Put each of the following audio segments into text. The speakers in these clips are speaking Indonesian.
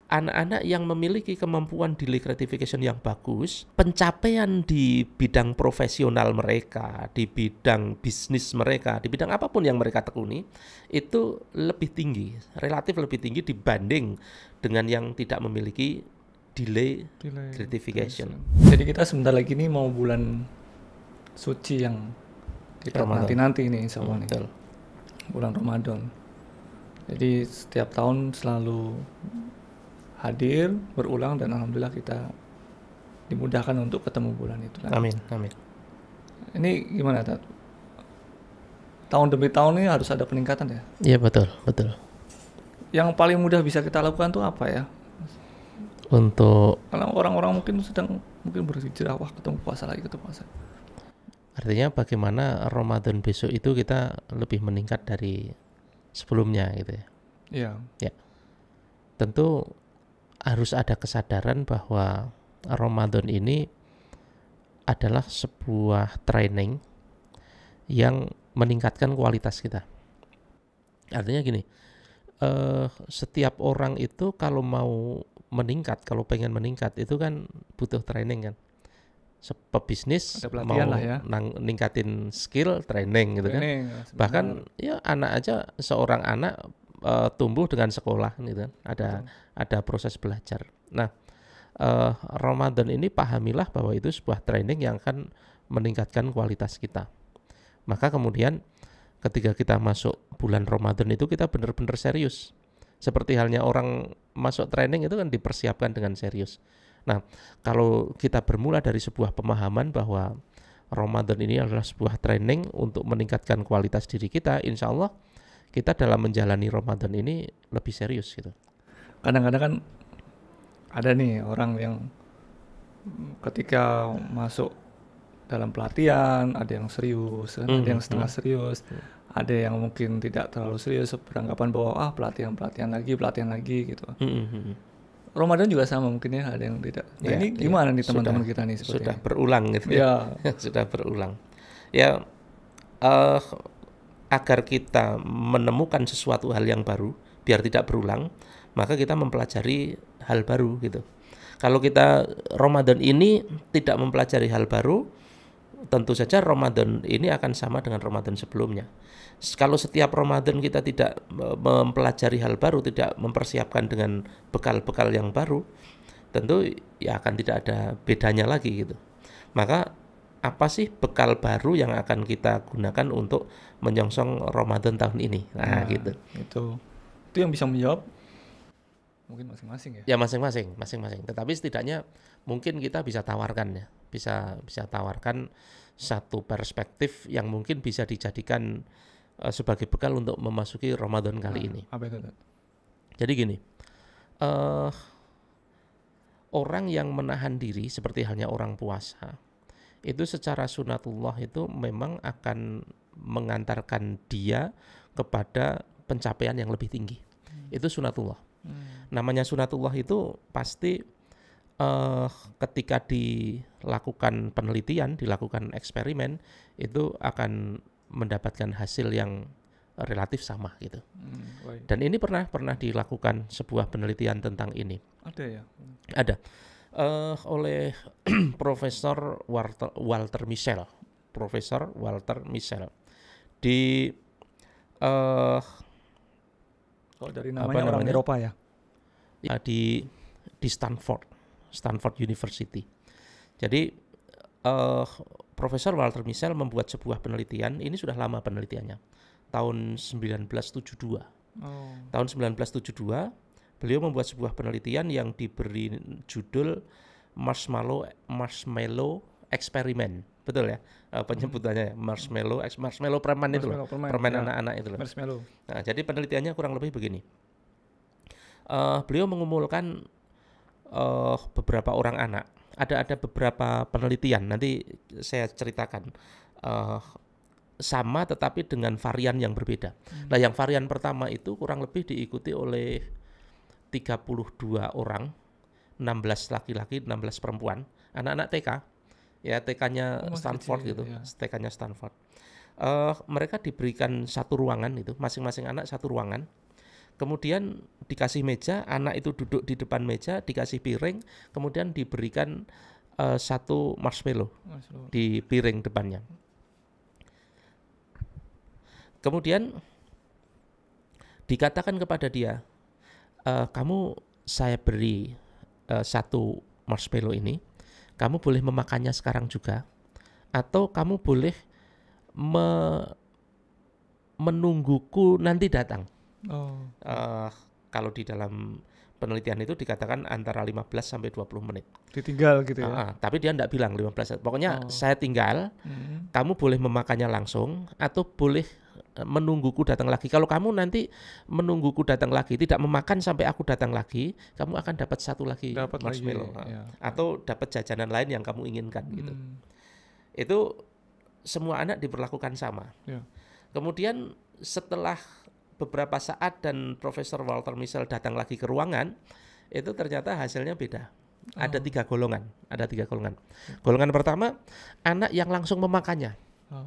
anak-anak yang memiliki kemampuan delay gratification yang bagus, pencapaian di bidang profesional mereka, di bidang bisnis mereka, di bidang apapun yang mereka tekuni, itu lebih tinggi, relatif lebih tinggi dibanding dengan yang tidak memiliki delay gratification. Jadi kita sebentar lagi nih mau bulan suci yang kita nanti nih, insya Allah nih. Bulan Ramadan. Jadi setiap tahun selalu hadir, berulang, dan alhamdulillah kita dimudahkan untuk ketemu bulan itu. Amin. Ini gimana, Tat? Tahun demi tahun ini harus ada peningkatan ya? Iya, betul. Yang paling mudah bisa kita lakukan tuh apa ya? Kalau orang-orang mungkin berhijrah, wah ketemu puasa lagi. Artinya bagaimana Ramadan besok itu kita lebih meningkat dari sebelumnya gitu ya. Iya. Ya. Tentu harus ada kesadaran bahwa Ramadan ini adalah sebuah training yang meningkatkan kualitas kita. Artinya gini, setiap orang itu kalau mau meningkat, kalau pengen meningkat itu kan butuh training kan. Pebisnis mau ningkatin skill, training gitu kan. Bahkan ya anak aja, seorang anak tumbuh dengan sekolah gitu kan. Ada proses belajar. Nah, Ramadan ini pahamilah bahwa itu sebuah training yang akan meningkatkan kualitas kita. Maka kemudian ketika kita masuk bulan Ramadan itu kita benar-benar serius. Seperti halnya orang masuk training itu kan dipersiapkan dengan serius. Nah, kalau kita bermula dari sebuah pemahaman bahwa Ramadan ini adalah sebuah training untuk meningkatkan kualitas diri kita, insya Allah kita dalam menjalani Ramadan ini lebih serius gitu. Kadang-kadang kan ada nih orang yang ketika masuk dalam pelatihan, ada yang serius, ada yang setengah serius, ada yang mungkin tidak terlalu serius, beranggapan bahwa pelatihan lagi gitu. Ramadan juga sama mungkin ya, ada yang tidak. Nah, ini gimana nih teman-teman kita nih sudah berulang gitu ya. Sudah berulang. Ya, agar kita menemukan sesuatu hal yang baru biar tidak berulang, maka kita mempelajari hal baru gitu. Kalau kita Ramadan ini tidak mempelajari hal baru, tentu saja Ramadan ini akan sama dengan Ramadan sebelumnya. Kalau setiap Ramadan kita tidak mempelajari hal baru, tidak mempersiapkan dengan bekal-bekal yang baru, tentu ya akan tidak ada bedanya lagi gitu. Maka apa sih bekal baru yang akan kita gunakan untuk menyongsong Ramadan tahun ini? Nah gitu. Itu yang bisa menjawab mungkin masing-masing ya. Ya masing-masing. Tetapi setidaknya mungkin kita bisa tawarkan ya, bisa tawarkan satu perspektif yang mungkin bisa dijadikan sebagai bekal untuk memasuki Ramadan kali ini. Apa itu? Jadi gini, orang yang menahan diri seperti halnya orang puasa, itu secara sunatullah itu memang akan mengantarkan dia kepada pencapaian yang lebih tinggi. Itu sunatullah. Namanya sunatullah itu pasti ketika dilakukan penelitian, dilakukan eksperimen, itu akan mendapatkan hasil yang relatif sama gitu. Dan ini pernah dilakukan sebuah penelitian tentang ini. Ada ya? Ada. Oleh Profesor Walter Mischel. Di kalau dari namanya orang Eropa ya? Ya, di Stanford University. Jadi Profesor Walter Mischel membuat sebuah penelitian, ini sudah lama penelitiannya, tahun 1972. Tahun 1972, beliau membuat sebuah penelitian yang diberi judul Marshmallow Experiment. Betul ya penyebutannya, marshmallow preman itu loh, permen anak-anak itu loh. Nah, jadi penelitiannya kurang lebih begini. Beliau mengumpulkan beberapa orang anak. Ada beberapa penelitian, nanti saya ceritakan, sama tetapi dengan varian yang berbeda. Nah, yang varian pertama itu kurang lebih diikuti oleh 32 orang, 16 laki-laki, 16 perempuan, anak-anak TK. Ya, TK-nya Stanford kecil, gitu, ya. TK-nya Stanford. Mereka diberikan satu ruangan itu, masing-masing anak satu ruangan. kemudian dikasih meja, anak itu duduk di depan meja, dikasih piring, kemudian diberikan satu marshmallow di piring depannya. Kemudian dikatakan kepada dia, kamu saya beri satu marshmallow ini, kamu boleh memakannya sekarang juga, atau kamu boleh menungguku nanti datang. Kalau di dalam penelitian itu dikatakan antara 15 sampai 20 menit. Ditinggal gitu ya? Tapi dia enggak bilang 15. Pokoknya saya tinggal, kamu boleh memakannya langsung atau boleh menungguku datang lagi. Kalau kamu nanti menungguku datang lagi, tidak memakan sampai aku datang lagi, kamu akan dapat satu lagi marshmallow. Atau dapat jajanan lain yang kamu inginkan gitu. Itu semua anak diperlakukan sama. Kemudian setelah beberapa saat dan Profesor Walter Mischel datang lagi ke ruangan, itu ternyata hasilnya beda. Ada 3 golongan. Golongan pertama, anak yang langsung memakannya.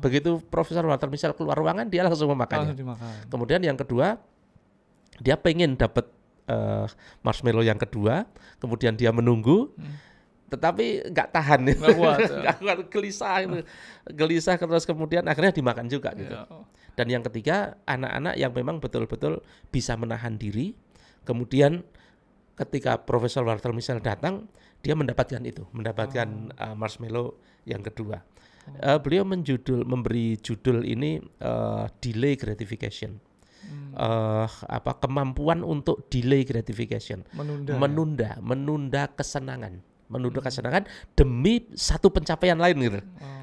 Begitu Profesor Walter Mischel keluar ruangan, dia langsung memakannya. Kemudian yang kedua, dia pengen dapat marshmallow yang kedua, kemudian dia menunggu, tetapi nggak tahan, nggak kuat, gelisah terus, kemudian akhirnya dimakan juga gitu. Dan yang ketiga, anak-anak yang memang betul-betul bisa menahan diri, kemudian ketika Profesor Walter Mischel datang, dia mendapatkan marshmallow yang kedua. Beliau memberi judul ini delay gratification. Kemampuan untuk delay gratification, menunda kesenangan demi satu pencapaian lain gitu.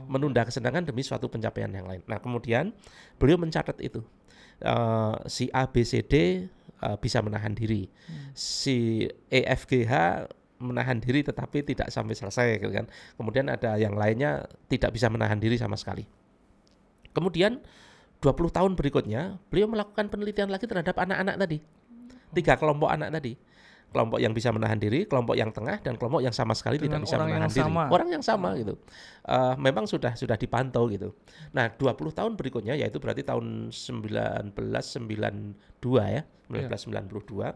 Menunda kesenangan demi suatu pencapaian yang lain. Nah, kemudian beliau mencatat itu. Si A, B, C, D bisa menahan diri. Si E, F, G, H menahan diri tetapi tidak sampai selesai gitu kan. Kemudian ada yang lainnya tidak bisa menahan diri sama sekali. Kemudian 20 tahun berikutnya, beliau melakukan penelitian lagi terhadap anak-anak tadi. 3 kelompok anak tadi. Kelompok yang bisa menahan diri, kelompok yang tengah, dan kelompok yang sama sekali tidak bisa menahan diri. Orang yang sama gitu. Memang sudah dipantau gitu. Nah, 20 tahun berikutnya, yaitu berarti tahun 1992 ya, 1992,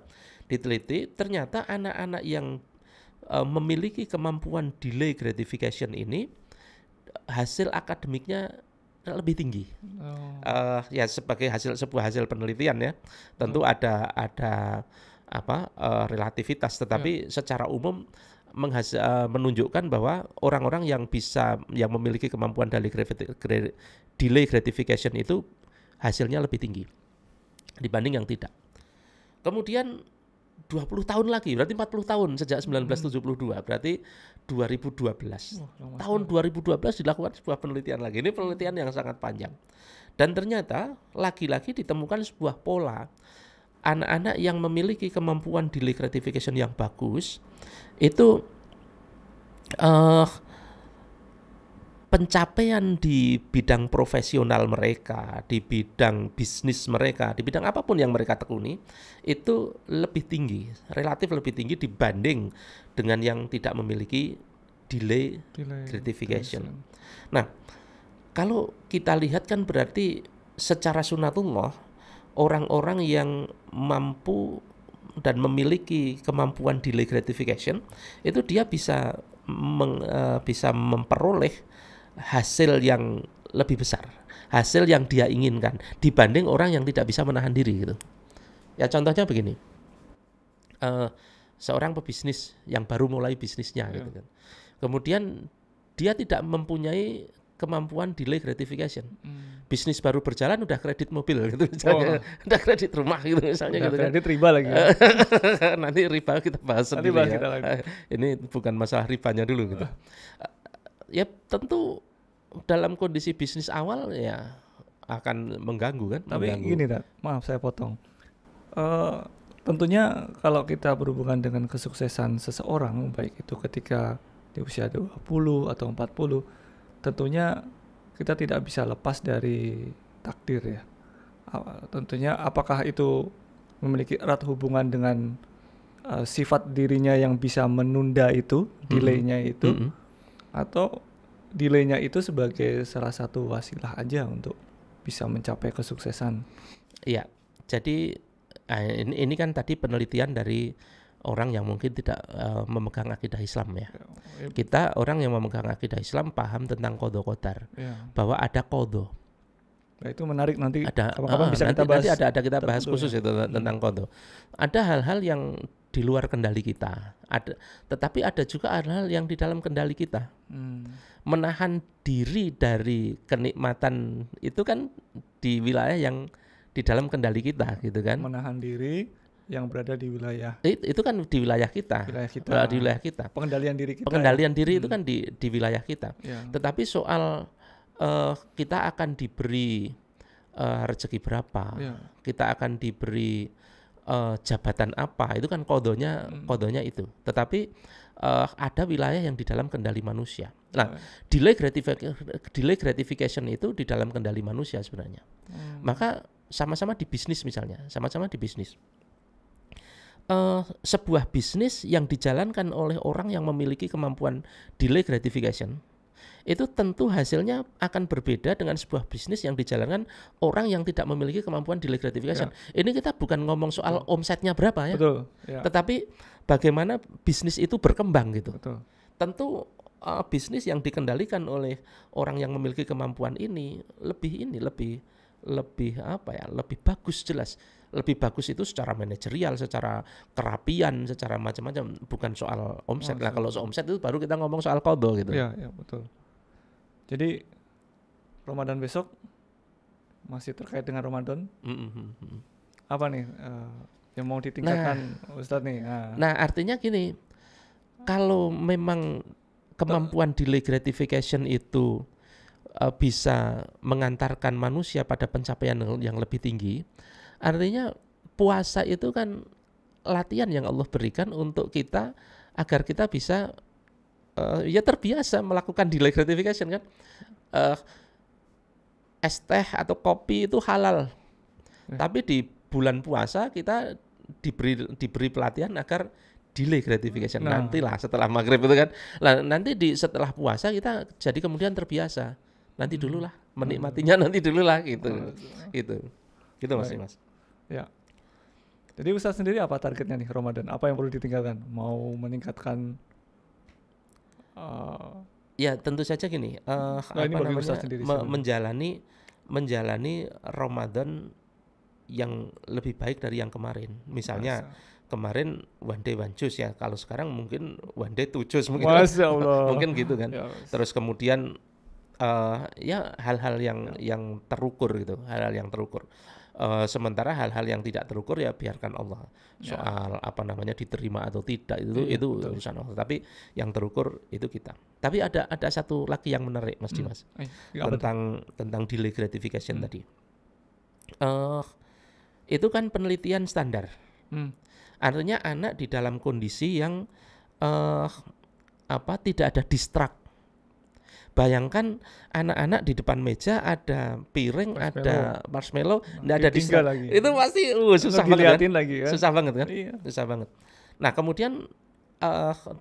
diteliti ternyata anak-anak yang memiliki kemampuan delay gratification ini hasil akademiknya lebih tinggi. Ya sebagai sebuah hasil penelitian ya. Tentu ada relativitas, tetapi secara umum menunjukkan bahwa orang-orang yang memiliki kemampuan delay gratification itu hasilnya lebih tinggi dibanding yang tidak. Kemudian 20 tahun lagi, berarti 40 tahun sejak 1972, berarti 2012. Tahun 2012 dilakukan sebuah penelitian lagi. Ini penelitian yang sangat panjang. Dan ternyata lagi-lagi ditemukan sebuah pola. Anak-anak yang memiliki kemampuan delay gratification yang bagus itu pencapaian di bidang profesional mereka, di bidang bisnis mereka, di bidang apapun yang mereka tekuni itu lebih tinggi, relatif lebih tinggi dibanding dengan yang tidak memiliki delay gratification. Nah, kalau kita lihat kan berarti secara sunatullah orang-orang yang mampu dan memiliki kemampuan delay gratification itu dia bisa memperoleh hasil yang lebih besar, hasil yang dia inginkan dibanding orang yang tidak bisa menahan diri gitu. Ya contohnya begini, seorang pebisnis yang baru mulai bisnisnya gitu kan, kemudian dia tidak mempunyai kemampuan delay gratification. Bisnis baru berjalan udah kredit mobil gitu misalnya, udah kredit rumah gitu misalnya, udah gitu kredit kan. Riba lagi. Nanti riba kita bahas sendiri ya. Ini bukan masalah ribanya dulu gitu. Ya tentu dalam kondisi bisnis awal ya akan mengganggu kan. Tapi gini Dad, maaf saya potong. Tentunya kalau kita berhubungan dengan kesuksesan seseorang, baik itu ketika di usia 20 atau 40, tentunya kita tidak bisa lepas dari takdir ya. Tentunya apakah itu memiliki erat hubungan dengan sifat dirinya yang bisa menunda itu, delaynya itu, atau delaynya itu sebagai salah satu wasilah aja untuk bisa mencapai kesuksesan. Iya, jadi Ini kan tadi penelitian dari orang yang mungkin tidak memegang akidah Islam ya. Kita orang yang memegang akidah Islam paham tentang qadha qadar, bahwa ada qadha. Nah, itu menarik, nanti kapan-kapan bisa kita bahas. Nanti ada kita bahas khusus itu tentang qadha. Ada hal-hal yang di luar kendali kita. Tetapi ada juga hal-hal yang di dalam kendali kita. Menahan diri dari kenikmatan itu kan di wilayah yang di dalam kendali kita, gitu kan? Menahan diri yang berada di wilayah. Itu kan di wilayah kita. Di wilayah kita. Pengendalian diri kita. Pengendalian diri itu kan di wilayah kita. Tetapi soal kita akan diberi rezeki berapa, kita akan diberi jabatan apa, itu kan kodonya itu. Tetapi ada wilayah yang di dalam kendali manusia. Nah, delay gratification itu di dalam kendali manusia sebenarnya. Maka sama-sama di bisnis misalnya, sebuah bisnis yang dijalankan oleh orang yang memiliki kemampuan delay gratification, itu tentu hasilnya akan berbeda dengan sebuah bisnis yang dijalankan orang yang tidak memiliki kemampuan delay gratification. Ini kita bukan ngomong soal omsetnya berapa ya. Tetapi bagaimana bisnis itu berkembang gitu. Tentu bisnis yang dikendalikan oleh orang yang memiliki kemampuan ini lebih bagus, jelas. Lebih bagus itu secara manajerial, secara kerapian, secara macam-macam, bukan soal omset. Nah, kalau soal omset itu baru kita ngomong soal qadha gitu. Iya, betul. Jadi Ramadan besok masih terkait dengan Ramadan. Apa nih yang mau ditingkatkan Ustadz nih? Nah, artinya gini, kalau memang kemampuan delay gratification itu bisa mengantarkan manusia pada pencapaian yang lebih tinggi, artinya puasa itu kan latihan yang Allah berikan untuk kita agar kita bisa terbiasa melakukan delay gratification kan. Es teh atau kopi itu halal, tapi di bulan puasa kita diberi pelatihan agar delay gratification. Nantilah setelah maghrib itu kan. Nanti setelah puasa kita jadi kemudian terbiasa. Nanti dulu lah, menikmatinya nanti dulu lah gitu. Gitu Mas. Ya. Jadi Ustaz sendiri apa targetnya nih Ramadan? Apa yang perlu ditinggalkan? Mau meningkatkan ya tentu saja gini, menjalani Ramadan yang lebih baik dari yang kemarin. Misalnya kemarin one day one juice ya, kalau sekarang mungkin one day two juice mungkin. Masya Allah. Mungkin gitu kan. Terus kemudian hal-hal yang terukur gitu, hal-hal yang terukur. Sementara hal-hal yang tidak terukur ya biarkan Allah. Soal diterima atau tidak itu urusan Allah. Tapi yang terukur itu kita. Tapi ada satu lagi yang menarik Mas Dimas, tentang delay gratification tadi. Itu kan penelitian standar. Artinya anak di dalam kondisi yang tidak ada distract. Bayangkan anak-anak di depan meja ada piring, ada marshmallow, tidak ada distract. Itu pasti susah banget kan? Susah banget kan? Iya. Susah banget. Nah, kemudian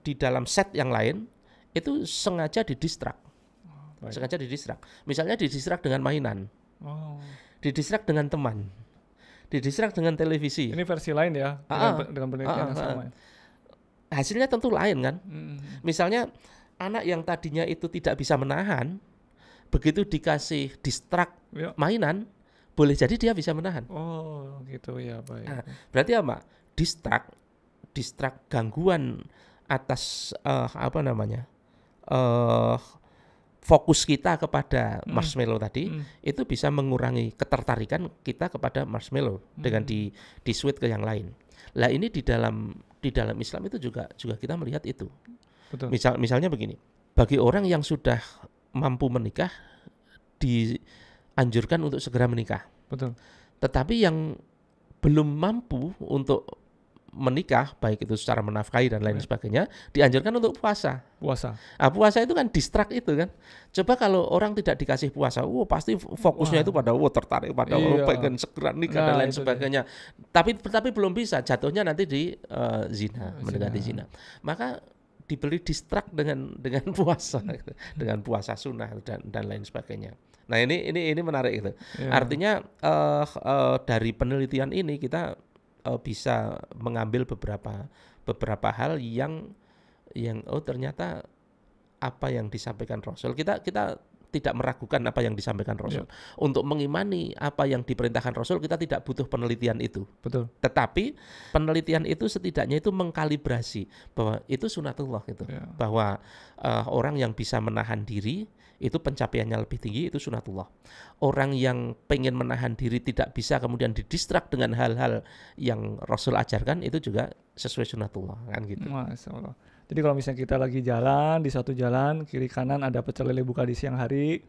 di dalam set yang lain itu sengaja didistract. Misalnya didistract dengan mainan. Didistract dengan teman. Didistract dengan televisi. Ini versi lain ya, dengan penelitian yang sama. Hasilnya tentu lain kan. Misalnya anak yang tadinya itu tidak bisa menahan, begitu dikasih distract mainan, boleh jadi dia bisa menahan. Oh gitu ya, baik. Berarti apa? Distract gangguan atas fokus kita kepada marshmallow tadi, itu bisa mengurangi ketertarikan kita kepada marshmallow dengan di switch ke yang lain. Lah ini di dalam Islam itu juga kita melihat itu. Betul. Misalnya begini, bagi orang yang sudah mampu menikah dianjurkan untuk segera menikah. Betul. Tetapi yang belum mampu untuk menikah, baik itu secara menafkahi dan lain sebagainya, dianjurkan untuk puasa. Puasa itu kan distract itu kan. Coba kalau orang tidak dikasih puasa, pasti fokusnya itu pada tertarik pada pengen segera nikah dan lain sebagainya. Tapi belum bisa, jatuhnya nanti di zina, mendekati zina. Maka diberi distract dengan puasa, dengan puasa sunnah dan lain sebagainya. Nah ini menarik itu. Artinya dari penelitian ini kita bisa mengambil beberapa hal yang ternyata apa yang disampaikan Rasul, kita tidak meragukan apa yang disampaikan Rasul. Untuk mengimani apa yang diperintahkan Rasul, kita tidak butuh penelitian itu. Betul. Tetapi penelitian itu setidaknya itu mengkalibrasi bahwa itu sunatullah gitu. Bahwa orang yang bisa menahan diri itu pencapaiannya lebih tinggi, itu sunatullah. Orang yang pengen menahan diri tidak bisa kemudian didistrak dengan hal-hal yang Rasul ajarkan, itu juga sesuai sunatullah kan gitu. Masya Allah. Jadi kalau misalnya kita lagi jalan, di satu jalan, kiri kanan ada pecel lele buka di siang hari,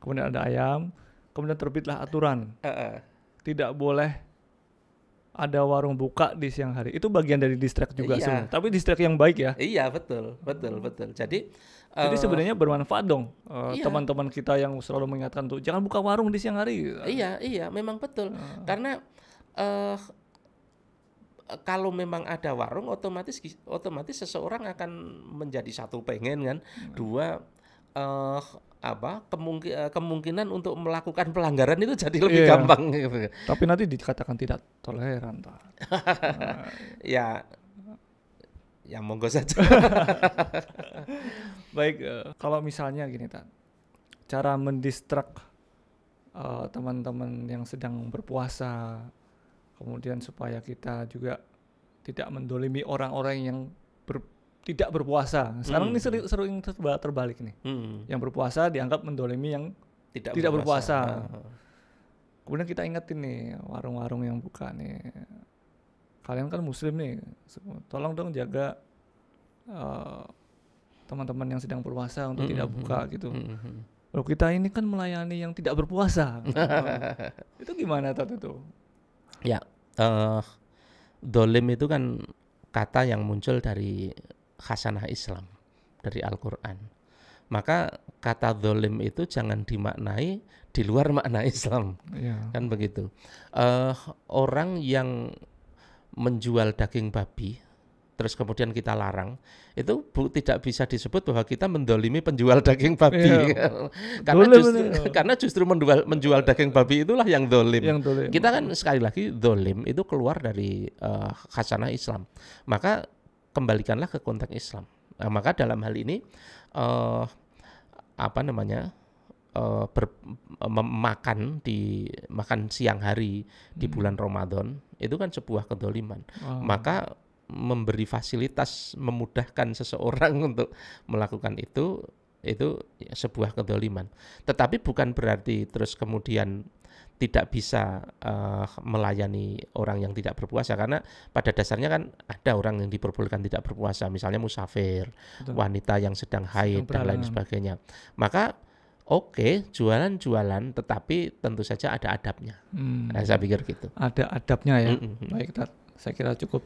kemudian ada ayam, kemudian terbitlah aturan. Tidak boleh ada warung buka di siang hari. Itu bagian dari distract juga sebenarnya. Tapi distract yang baik ya. Iya, betul. Jadi sebenarnya bermanfaat dong teman-teman kita yang selalu mengingatkan tuh jangan buka warung di siang hari. Iya, memang betul. Karena kalau memang ada warung, otomatis seseorang akan menjadi satu pengen kan, dua kemungkinan untuk melakukan pelanggaran itu jadi lebih gampang gitu. Tapi nanti dikatakan tidak toleran ya monggo saja. Baik, kalau misalnya gini cara mendistrak teman-teman yang sedang berpuasa, kemudian supaya kita juga tidak mendolimi orang-orang yang tidak berpuasa. Sekarang ini sering terbalik nih. Yang berpuasa dianggap mendolimi yang tidak berpuasa. Kemudian kita ingetin nih warung-warung yang buka nih. Kalian kan muslim nih, tolong dong jaga teman-teman yang sedang berpuasa untuk tidak buka gitu. Kalau kita ini kan melayani yang tidak berpuasa. Itu gimana itu? Ya, dolim itu kan kata yang muncul dari khasanah Islam, dari Al-Quran. Maka kata dolim itu jangan dimaknai di luar makna Islam, kan begitu. Orang yang menjual daging babi, terus kemudian kita larang, itu tidak bisa disebut bahwa kita mendolimi penjual daging babi. Karena justru menjual daging babi itulah yang dolim. Kita kan sekali lagi dolim itu keluar dari khasanah Islam. Maka kembalikanlah ke konteks Islam. Nah, maka dalam hal ini makan siang hari di bulan Ramadan itu kan sebuah kedoliman. Maka memberi fasilitas, memudahkan seseorang untuk melakukan itu sebuah kedoliman. Tetapi bukan berarti terus kemudian tidak bisa melayani orang yang tidak berpuasa, karena pada dasarnya kan ada orang yang diperbolehkan tidak berpuasa, misalnya musafir, wanita yang sedang haid dan lain sebagainya. Maka jualan, tetapi tentu saja ada adabnya. Nah, saya pikir gitu. Ada adabnya ya. Baik, saya kira cukup